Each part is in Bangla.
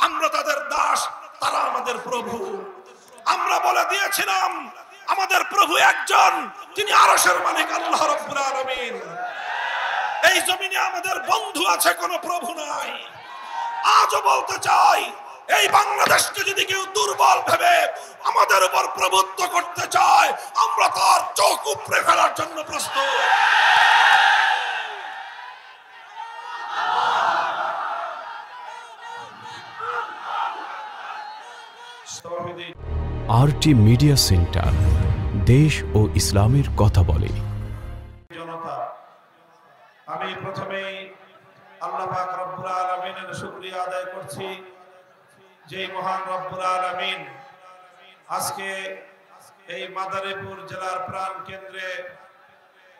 আমরা তাদের দাস, তারা আমাদের প্রভু। আমরা বলে দিয়েছিলাম আমাদের প্রভু একজন, তিনি আরশের মালিক আল্লাহ রাব্বুল আলামিন। এই জমিনে আমাদের বন্ধু আছে, কোনো প্রভু নাই। আজও বলতে চাই, এই বাংলাদেশকে যদি কেউ দুর্বল ভেবে আমাদের উপর প্রভুত্ব করতে চায়, আমরা তার চোখ উপড়ে ফেলার জন্য প্রস্তুত। আরটি মিডিয়া সেন্টার, দেশ ও ইসলামের কথা বলে। জনতা, আমি প্রথমেই আল্লাহ পাক রব্বুল আলামিনের শুকরিয়া আদায় করছি, যে মহান রব্বুল আলামিন আজকে এই মাদারীপুর জেলার প্রাণ কেন্দ্রে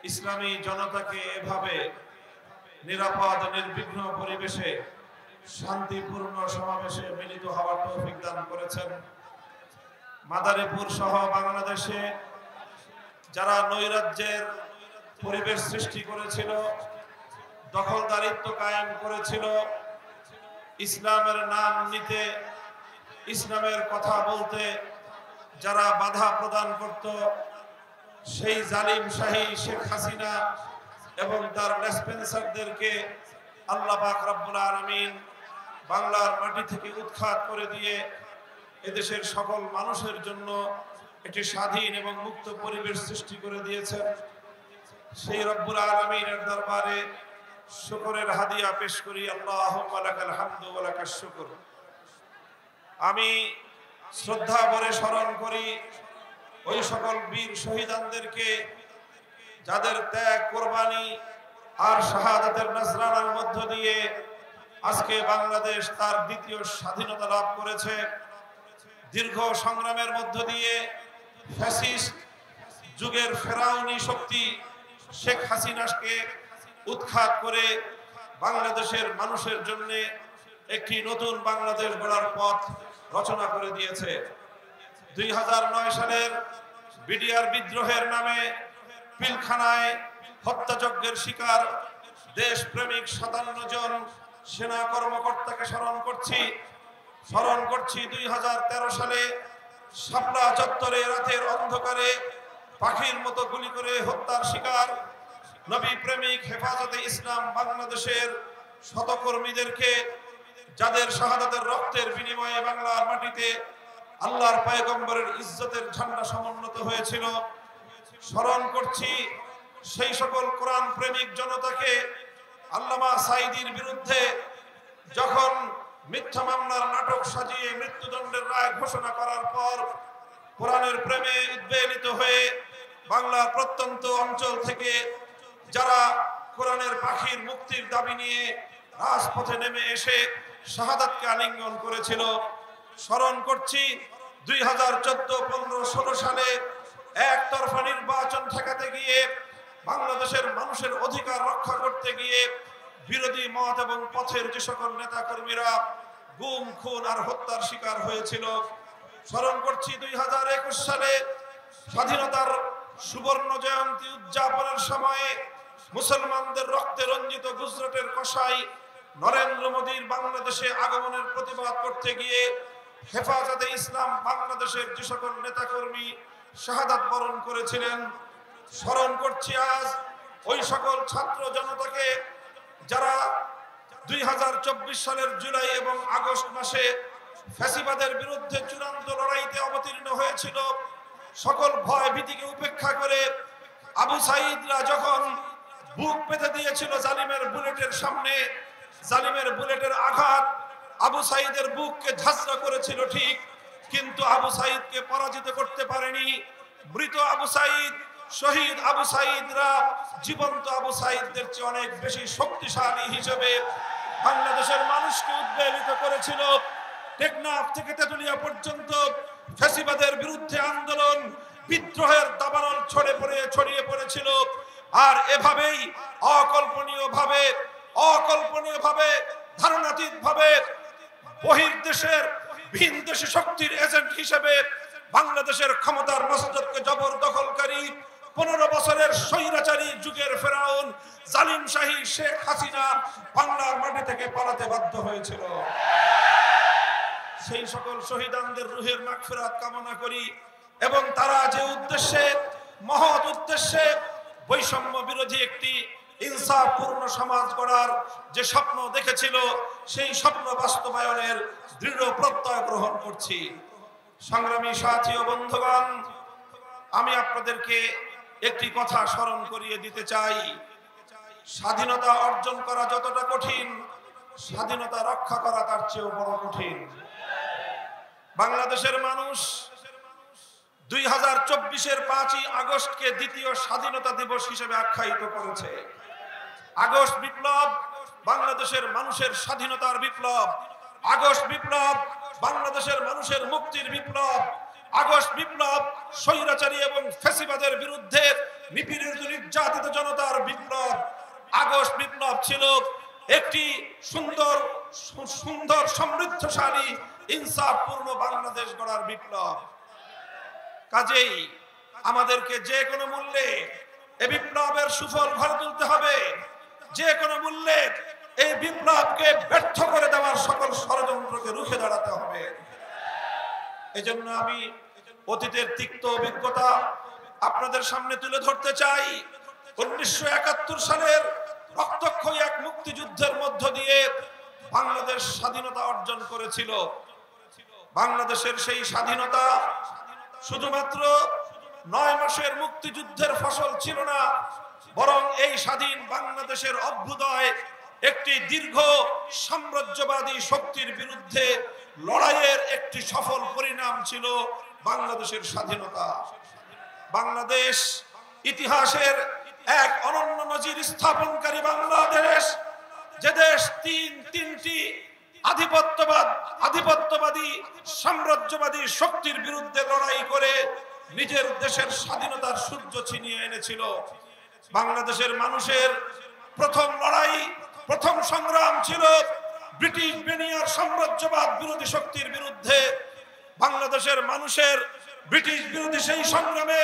ইসলামী জনতাকে এভাবে নিরাপদ নির্বিঘ্ন পরিবেশে শান্তিপূর্ণ সমাবেশে মিলিত হওয়ার তৌফিক দান করেছেন। মাদারীপুর সহ বাংলাদেশে যারা নৈরাজ্যের পরিবেশ সৃষ্টি করেছিল, দখলদারিত্ব কায়েম করেছিল, ইসলামের নাম নিতে, ইসলামের কথা বলতে যারা বাধা প্রদান করত, সেই জালিম শাহী শেখ হাসিনা এবং তার লেসপেন্সারদেরকে আল্লাহ পাক রব্বুল আলামিন বাংলার মাটি থেকে উৎখাত করে দিয়ে এদেশের সকল মানুষের জন্য একটি স্বাধীন এবং মুক্ত পরিবেশ সৃষ্টি করে দিয়েছেন। সেই রব্বুল আলামিনের দরবারে শুকরের হাদিয়া পেশ করি। আল্লাহুম্মা লাকাল হামদু ওয়া লাকাশ শুকর। আমি শ্রদ্ধা ভরে স্মরণ করি ওই সকল বীর শহীদানদেরকে, যাদের ত্যাগ, কোরবানি আর শাহাদাতের নজরানার মধ্য দিয়ে আজকে বাংলাদেশ তার দ্বিতীয় স্বাধীনতা লাভ করেছে। দীর্ঘ সংগ্রামের মধ্য দিয়ে ফ্যাসিস্ট যুগের ফেরাউনি শক্তি শেখ হাসিনাকে উৎখাত করে বাংলাদেশের মানুষের জন্য একটি নতুন বাংলাদেশ গড়ার পথ রচনা করে দিয়েছে। 2009 সালের বিডিআর বিদ্রোহের নামে পিলখানায় হত্যাযজ্ঞের শিকার দেশপ্রেমিক 57 জন সেনা কর্মকর্তাকে স্মরণ করছি 2013 সালে শাপলা চত্বরে রাতের অন্ধকারে পাখির মতো গুলি করে হত্যার শিকার নবী প্রেমিক হেফাজতে ইসলাম বাংলাদেশের শতকর্মীদেরকে, যাদের শাহাদাতের রক্তের বিনিময়ে বাংলার মাটিতে আল্লাহর পয়গম্বরের ইজ্জতের ঝান্ডা সমুন্নত হয়েছিল। স্মরণ করছি সেই সকল কোরআন প্রেমিক জনতাকে, আল্লামা সাঈদীর বিরুদ্ধে যখন মিথ্যা মামলার নাটক সাজিয়ে মৃত্যুদণ্ডের রায় ঘোষণা করার পর কোরআনের প্রেমে উদ্বেলিত হয়ে বাংলার প্রত্যন্ত অঞ্চল থেকে যারা কোরআনের পাখির মুক্তির দাবি নিয়ে রাজপথে নেমে এসে শাহাদাতকে আলিঙ্গন করেছিল। স্মরণ করছি 2014, 15, 16 সালে একতরফা নির্বাচন ঠেকাতে গিয়ে, বাংলাদেশের মানুষের অধিকার রক্ষা করতে গিয়ে বিরোধী মত এবং পথের যে সকল নেতা কর্মীরা গুম, খুন আর হত্যার শিকার হয়েছিল। স্মরণ করছি 2021 সালে স্বাধীনতার সুবর্ণ জয়ন্তী উদযাপনের সময়ে মুসলমানদের রক্তে রঞ্জিত গুজরাটের কসাই নরেন্দ্র মোদীর বাংলাদেশে আগমনের প্রতিবাদ করতে গিয়ে হেফাজতে ইসলাম বাংলাদেশের যে সকল নেতাকর্মী শাহাদাত বরণ করেছিলেন। স্মরণ করছি আজ ওই সকল ছাত্র জনতাকে যারা 2024 সালের জুলাই এবং আগস্ট মাসে ফ্যাসিবাদের বিরুদ্ধে চূড়ান্ত লড়াইতে অবতীর্ণ হয়েছিল। সকল ভয় ভীতিকে উপেক্ষা করে আবু সাঈদরা যখন বুক পেতে দিয়েছিল জালিমের বুলেটের সামনে, জালিমের বুলেটের আঘাত আবু সাঈদের বুককে ঝাঁঝরা করেছিল ঠিক, কিন্তু আবু সাঈদকে পরাজিত করতে পারেনি। মৃত আবু সাঈদ, শহীদ আবু সাঈদরা জীবন্ত আবু সাঈদদের চেয়ে অনেক বেশি শক্তিশালী হিসেবে বাংলাদেশের মানুষকে উদ্বেলিত করেছিল। টেকনাফ থেকে তেতুলিয়া পর্যন্ত ফ্যাসিবাদের বিরুদ্ধে আন্দোলন, বিদ্রোহের দাবানল ছড়িয়ে পড়েছিল। আর এভাবেই অকল্পনীয়ভাবে ধারণাতীতভাবে বহির্দেশের ভিনদেশী শক্তির এজেন্ট হিসেবে বাংলাদেশের ক্ষমতার মসনদকে জবরদখলকারী 15 বছরের স্বৈরাচারী যুগের ফেরাউন জালিম শাহী শেখ হাসিনা বাংলার মাটি থেকে পালাতে বাধ্য হয়েছিল। সেই সকল শহীদানদের রুহের মাগফিরাত কামনা করি এবং তারা যে উদ্দেশ্যে, মহৎ উদ্দেশ্যে বৈষম্য বিরোধী একটি ইনসাফপূর্ণ সমাজ গড়ার যে স্বপ্ন দেখেছিল, সেই স্বপ্ন বাস্তবায়নের দৃঢ় প্রত্যয় গ্রহণ করছি। সংগ্রামী সাথী ও বন্ধুগণ, আমি আপনাদেরকে একটি কথা স্মরণ করিয়ে দিতে চাই। স্বাধীনতা অর্জন করা যতটা কঠিন, স্বাধীনতা রক্ষা করা তার চেয়েও বড় কঠিন। বাংলাদেশের মানুষ 2024-এর 5ই আগস্টকে দ্বিতীয় স্বাধীনতা দিবস হিসেবে আখ্যায়িত করেছে। আগস্ট বিপ্লব বাংলাদেশের মানুষের স্বাধীনতার বিপ্লব। আগস্ট বিপ্লব বাংলাদেশের মানুষের মুক্তির বিপ্লব। আগস্ট বিপ্লব স্বৈরাচারী এবং ফ্যাসিবাদের বিরুদ্ধে নিপীড়িত নির্যাতিত জনতার বিপ্লব। আগস্ট বিপ্লব ছিল একটি সুন্দর সুন্দর সমৃদ্ধশালী ইনসাফপূর্ণ বাংলাদেশ গড়ার বিপ্লব। কাজেই আমাদেরকে যে কোনো মূল্যে এই বিপ্লবের সুফল ঘরে তুলতে হবে। যে কোনো মূল্যে এই বিপ্লবকে ব্যর্থ করে দেওয়ার সকল ষড়যন্ত্রকে রুখে দাঁড়াতে হবে। এজন্য আমি অতীতের তিক্ত অভিজ্ঞতা আপনাদের সামনে তুলে ধরতে চাই। 1971 সালের রক্তক্ষয়ী এক মুক্তিযুদ্ধের মধ্য দিয়ে বাংলাদেশ স্বাধীনতা অর্জন করেছিল। বাংলাদেশের সেই স্বাধীনতা শুধুমাত্র 9 মাসের মুক্তিযুদ্ধের ফসল ছিল না, বরং এই স্বাধীন বাংলাদেশের অভ্যুদয় একটি দীর্ঘ সাম্রাজ্যবাদী শক্তির বিরুদ্ধে লড়াইয়ের একটি সফল পরিণাম ছিল বাংলাদেশের স্বাধীনতা। বাংলাদেশ ইতিহাসের এক অনন্য নজির স্থাপনকারী বাংলাদেশ, যে দেশ তিনটি আধিপত্যবাদী সাম্রাজ্যবাদী শক্তির বিরুদ্ধে লড়াই করে নিজের দেশের স্বাধীনতার সূর্য ছিনিয়ে এনেছিল। বাংলাদেশের মানুষের প্রথম লড়াই, প্রথম সংগ্রাম ছিল ব্রিটিশ বেনিয়ার সাম্রাজ্যবাদ বিরোধী শক্তির বিরুদ্ধে। বাংলাদেশের মানুষের ব্রিটিশ বিরোধী সেই সংগ্রামে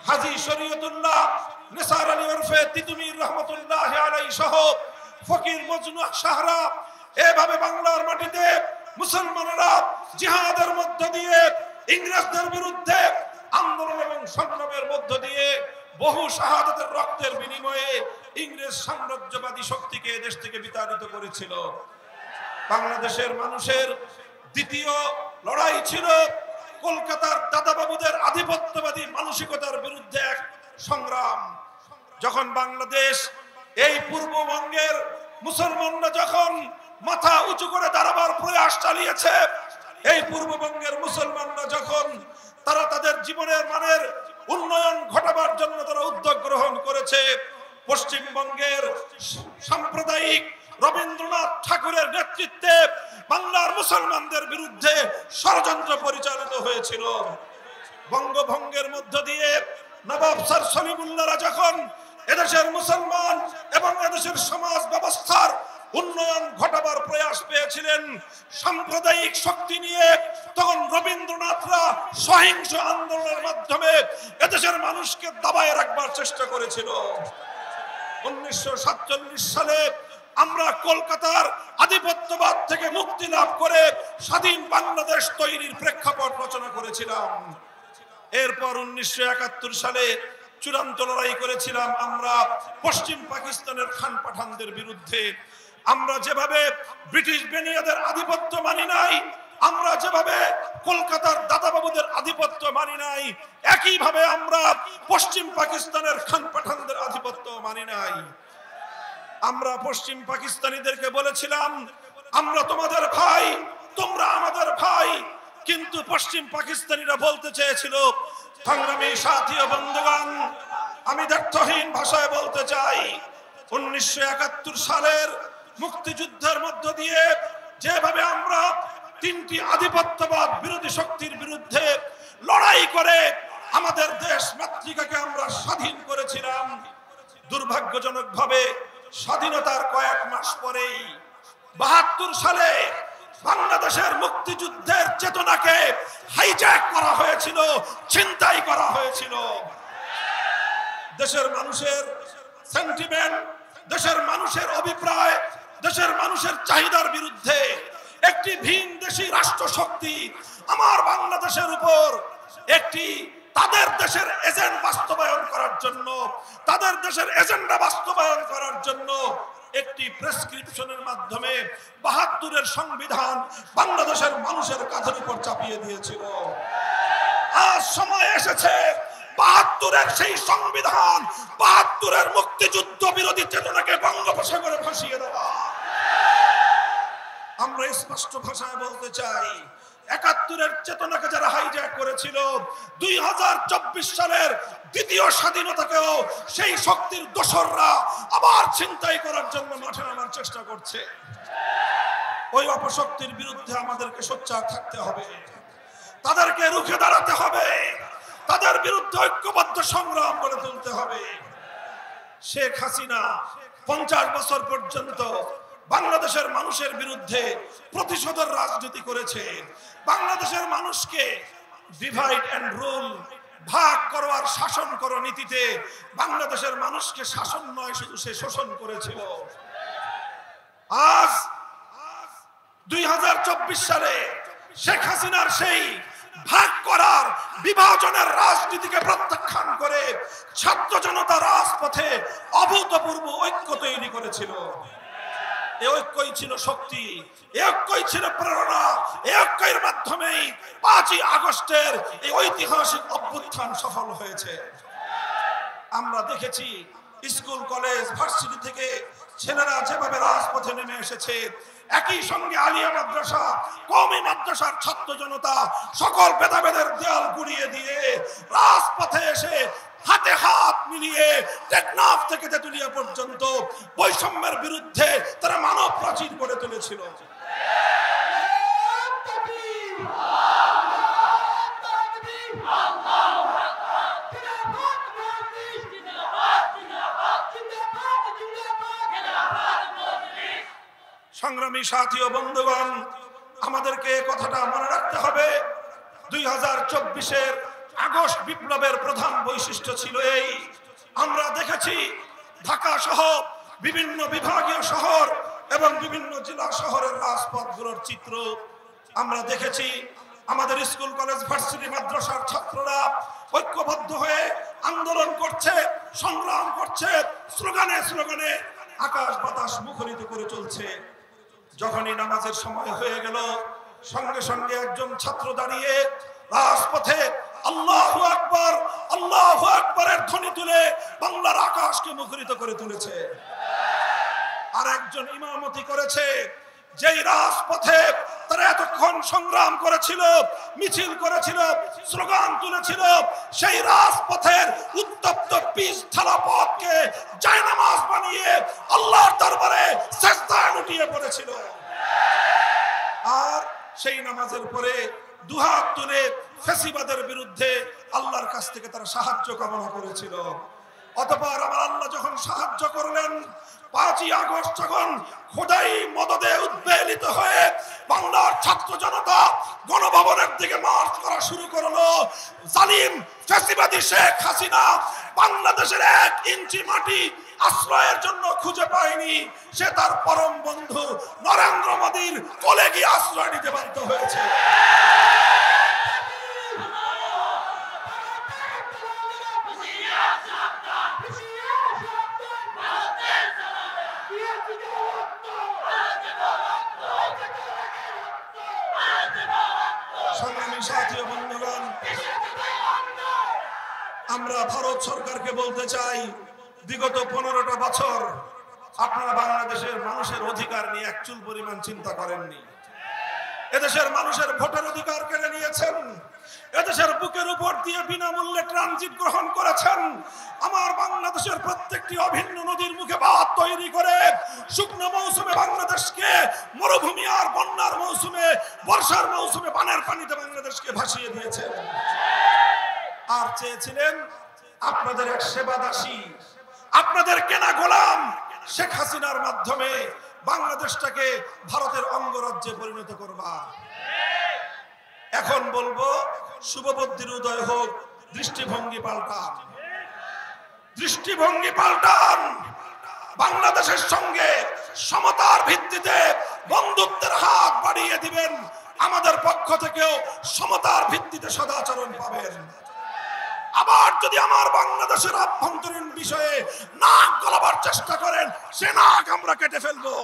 হাজী শরীয়তুল্লাহ, নিসার আলী ওরফে তিতুমীর রহমতুল্লাহ আলাইহি সহ ফকির মজনু সাহরা, এভাবে বাংলার মাটিতে মুসলমানেরা জিহাদের মধ্য দিয়ে ইংরেজদের বিরুদ্ধে আন্দোলন এবং সংগ্রামের মধ্য দিয়ে বহু শাহাদাতের রক্তের বিনিময়ে ইংরেজ সাম্রাজ্যবাদী শক্তিকে দেশ থেকে বিতাড়িত করেছিল। বাংলাদেশের মানুষের দ্বিতীয় লড়াই ছিল কলকাতার দাদাবাবুদের আধিপত্যবাদী মানসিকতার বিরুদ্ধে এক সংগ্রাম। যখন বাংলাদেশ এই পূর্ববঙ্গের মুসলমানরা যখন মাথা উঁচু করে দাঁড়াবার প্রয়াস চালিয়েছে, এই পূর্ববঙ্গের মুসলমানরা যখন তারা তাদের জীবনের মানের উন্নয়ন ঘটাবার জন্য তারা উদ্যোগ গ্রহণ করেছে, পশ্চিমবঙ্গের সাম্প্রদায়িক রবীন্দ্রনাথ ঠাকুরের নেতৃত্বে বাংলার মুসলমানদের বিরুদ্ধে ষড়যন্ত্র পরিচালিত হয়েছিল। বঙ্গভঙ্গের মধ্য দিয়ে নবাব স্যার সলিমুল্লাহরা যখন এদেশের মুসলমান এবং এদেশের সমাজ ব্যবস্থার উন্নয়ন ঘটাবার প্রয়াস পেয়েছিলেন সাম্প্রদায়িক শক্তি নিয়ে, তখন রবীন্দ্রনাথরা সহিংস আন্দোলনের মাধ্যমে এদেশের মানুষকে দাবায় রাখবার চেষ্টা করেছিল। 1947 সালে আমরা কলকাতার আধিপত্যবাদ থেকে মুক্তি লাভ করে স্বাধীন বাংলাদেশ তৈরির প্রেক্ষাপট রচনা করেছিলাম। এরপর 1971 সালে চূড়ান্ত লড়াই করেছিলাম আমরা পশ্চিম পাকিস্তানের খান পাঠানদের বিরুদ্ধে। আমরা যেভাবে ব্রিটিশ বেনিয়াদের আধিপত্য মানি নাই, আমরা যেভাবে কলকাতার দাদাবাবুদের আধিপত্য মানি নাই, একইভাবে আমরা পশ্চিম পাকিস্তানের খান পাঠানদের আধিপত্য মানি নাই। আমরা পশ্চিম পাকিস্তানিদেরকে বলেছিলাম, আমরা তোমাদের ভাই, তোমরা আমাদের ভাই। কিন্তু পশ্চিম পাকিস্তানিরা বলতে চেয়েছিল, সংগ্রামী সাথী ও বন্ধুগণ, আমি দ্ব্যর্থহীন ভাষায় বলতে চাই, 1971 সালের মুক্তিযুদ্ধের মধ্য দিয়ে যেভাবে আমরা তিনটি আধিপত্যবাদ বিরোধী শক্তির বিরুদ্ধে লড়াই করে আমাদের দেশ মাতৃকাকে আমরা স্বাধীন করেছিলাম, দুর্ভাগ্যজনকভাবে স্বাধীনতার কয়েক মাস পরেই 72 সালে বাংলাদেশের মুক্তিযুদ্ধের চেতনাকে হাইজ্যাক করা হয়েছিল, ছিনতাই করা হয়েছিল। দেশের মানুষের সেন্টিমেন্ট, দেশের মানুষের অভিপ্রায়, দেশের মানুষের চাহিদার বিরুদ্ধে একটি ভিনদেশী রাষ্ট্র শক্তি আমার বাংলাদেশের উপর একটি তাদের দেশের এজেন্ডা বাস্তবায়ন করার জন্য, তাদের দেশের এজেন্ডা বাস্তবায়ন করার জন্য একটি প্রেসক্রিপশনের মাধ্যমে ৭২-এর সংবিধান বাংলাদেশের মানুষের কাঁধের উপর চাপিয়ে দিয়েছিল। আজ সময় এসেছে ৭২-এর সেই সংবিধান, ৭২-এর মুক্তিযুদ্ধ বিরোধী চেতনাকে বঙ্গোপসাগরে ভাসিয়ে দেওয়া। আমরা স্পষ্ট ভাষায় বলতে চাই, ৭১-এর চেতনাকে যারা হাইজ্যাক করেছিল, ২০২৪ সালের দ্বিতীয় স্বাধীনতাকেও সেই শক্তির দোসররা আবার ছিনতাই করার জন্য মাঠে নামার চেষ্টা করছে। ওই অপশক্তির বিরুদ্ধে আমাদেরকে সোচ্চার থাকতে হবে, তাদেরকে রুখে দাঁড়াতে হবে, তাদের বিরুদ্ধে ঐক্যবদ্ধ সংগ্রাম গড়ে তুলতে হবে। শেখ হাসিনা ৫০ বছর পর্যন্ত বাংলাদেশের মানুষের বিরুদ্ধে প্রতিশোধের রাজনীতি করেছে। বাংলাদেশের মানুষকে ডিভাইড এন্ড রুল, ভাগ করো আর শাসন করো নীতিতে বাংলাদেশের মানুষকে শাসন নয়, শুধু সে শোষণ করেছিল। আজ ২০২৪ সালে শেখ হাসিনার সেই ভাগ করার, বিভাজনের রাজনীতিকে প্রত্যাখ্যান করে ছাত্র জনতা রাজপথে অভূতপূর্ব ঐক্য তৈরি করেছিল। এই ঐক্যই ছিল শক্তি, এই ঐক্যই ছিল প্রেরণা। এই ঐক্যের মাধ্যমেই ৫ই আগস্টের এই ঐতিহাসিক অভ্যুত্থান সফল হয়েছে। আমরা দেখেছি স্কুল, কলেজ, ভার্সিটি থেকে ছেলেরা যেভাবে রাজপথে নেমে এসেছে, একই সঙ্গে আলিয়া মাদ্রাসা, কওমি মাদ্রাসার ছাত্র জনতা সকল ভেদাভেদের দেয়াল গুড়িয়ে দিয়ে রাজপথে এসে হাতে হাত মিলিয়ে টেকনাফ থেকে তেতুলিয়া পর্যন্ত বৈষম্যের বিরুদ্ধে তারা মানব প্রাচীর গড়ে তুলেছিল। সংগ্রামী সাথী ও বন্ধুগণ, আমাদেরকে কথাটা মনে রাখতে হবে, ২০২৪-এর আগস্ট বিপ্লবের প্রধান বৈশিষ্ট্য ছিল এই, আমরা দেখেছি ঢাকা সহ বিভিন্ন বিভাগীয় শহর এবং বিভিন্ন জেলা শহরের রাজপথগুলোর চিত্র আমরা দেখেছি। আমাদের স্কুল, কলেজ, ভার্সিটি, মাদ্রাসার ছাত্ররা ঐক্যবদ্ধ হয়ে আন্দোলন করছে, সংগ্রাম করছে, স্লোগানে স্লোগানে আকাশ বাতাস মুখরিত করে চলছে। যখনই নামাজের সময় হয়ে গেল, সঙ্গে সঙ্গে একজন ছাত্র দাঁড়িয়ে রাজপথে আল্লাহু আকবার, আল্লাহু আকবারের ধ্বনি তুলে বাংলার আকাশকে মুখরিত করে তুলেছে। আর একজন ইমামতি করেছে, যেই রাজপথে তারা এতক্ষণ সংগ্রাম করেছিল, মিছিল করেছিল, স্লোগান তুলেছিল, সেই রাজপথের উত্তপ্ত পিচ ঢালা পথকে জায়নামাজ বানিয়ে আল্লাহর দরবারে সিজদায় লুটিয়ে পড়েছিল। আর সেই নামাজের পরে দুহাত তুলে ফ্যাসিবাদের বিরুদ্ধে আল্লাহর কাছ থেকে তারা সাহায্য কামনা করেছিল। অতঃপর আমার আল্লাহ যখন সাহায্য করলেন, ৫ই আগস্ট যখন খোদাই মদদে উদ্বেলিত হয়ে বাংলার ছাত্র জনতা গণভবনের দিকে মার্চ করা শুরু করলো, জালিম ফ্যাসিবাদী শেখ হাসিনা বাংলাদেশের ১ ইঞ্চি মাটি আশ্রয়ের জন্য খুঁজে পায়নি। সে তার পরম বন্ধু নরেন্দ্র মোদীর কোলে গিয়ে আশ্রয় নিতে বাধ্য হয়েছে। সংগ্রামী সাথী ও বন্ধুগণ, আমরা ভারত সরকারকে বলতে চাই, বিগত ১৫টা বছর আপনারা বাংলাদেশের মানুষের অধিকার নিয়ে এক চুল পরিমাণ চিন্তা করেননি। এদেশের মানুষের ভোটের অধিকার কেড়ে নিয়েছেন, এদেশের বুকের উপর দিয়ে বিনামূল্যে ট্রানজিট গ্রহণ করেছেন। আমার বাংলাদেশের প্রত্যেকটি অভিন্ন নদীর মুখে বাঁধ তৈরি করে শুকনো মৌসুমে বাংলাদেশকে মরুভূমি আর বন্যার মৌসুমে, বর্ষার মৌসুমে বানের পানিতে বাংলাদেশকে ভাসিয়ে দিয়েছেন। আর চেয়েছিলেন আপনাদের এক সেবাদাসী, আপনাদের কেনা গোলাম শেখ হাসিনার মাধ্যমে বাংলাদেশটাকে ভারতের অঙ্গরাজ্যে পরিণত করবা। এখন বলবো, শুভবুদ্ধির উদয় হোক, দৃষ্টিভঙ্গি পাল্টান, দৃষ্টিভঙ্গি পাল্টান। বাংলাদেশের সঙ্গে সমতার ভিত্তিতে বন্ধুত্বের হাত বাড়িয়ে দিবেন, আমাদের পক্ষ থেকেও সমতার ভিত্তিতে সদাচরণ পাবেন। আবার যদি আমার বাংলাদেশের আভ্যন্তরীণ বিষয়ে নাক গলাবার চেষ্টা করেন, সে নাক আমরা কেটে ফেলবো।